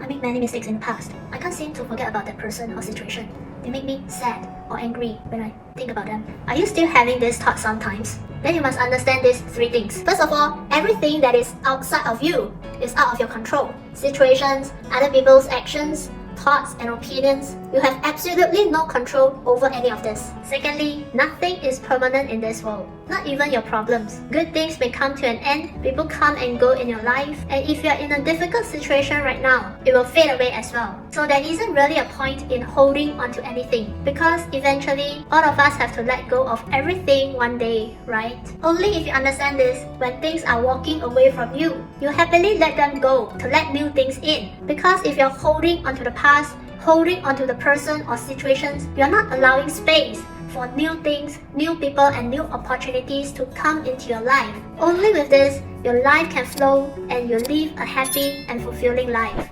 made many mistakes in the past. I can't seem to forget about that person or situation. They make me sad or angry when I think about them. Are you still having this thought sometimes? Then you must understand these three things. First of all, everything that is outside of you is out of your control. Situations, other people's actions, thoughts and opinions, you have absolutely no control over any of this. Secondly, nothing is permanent in this world, not even your problems. Good things may come to an end, people come and go in your life, and if you are in a difficult situation right now, it will fade away as well. So there isn't really a point in holding on to anything, because eventually, all of us have to let go of everything one day, right? Only if you understand this, when things are walking away from you, you happily let them go to let new things in. Because if you're holding onto the past, holding onto the person or situations, you're not allowing space for new things, new people and new opportunities to come into your life. Only with this, your life can flow and you live a happy and fulfilling life.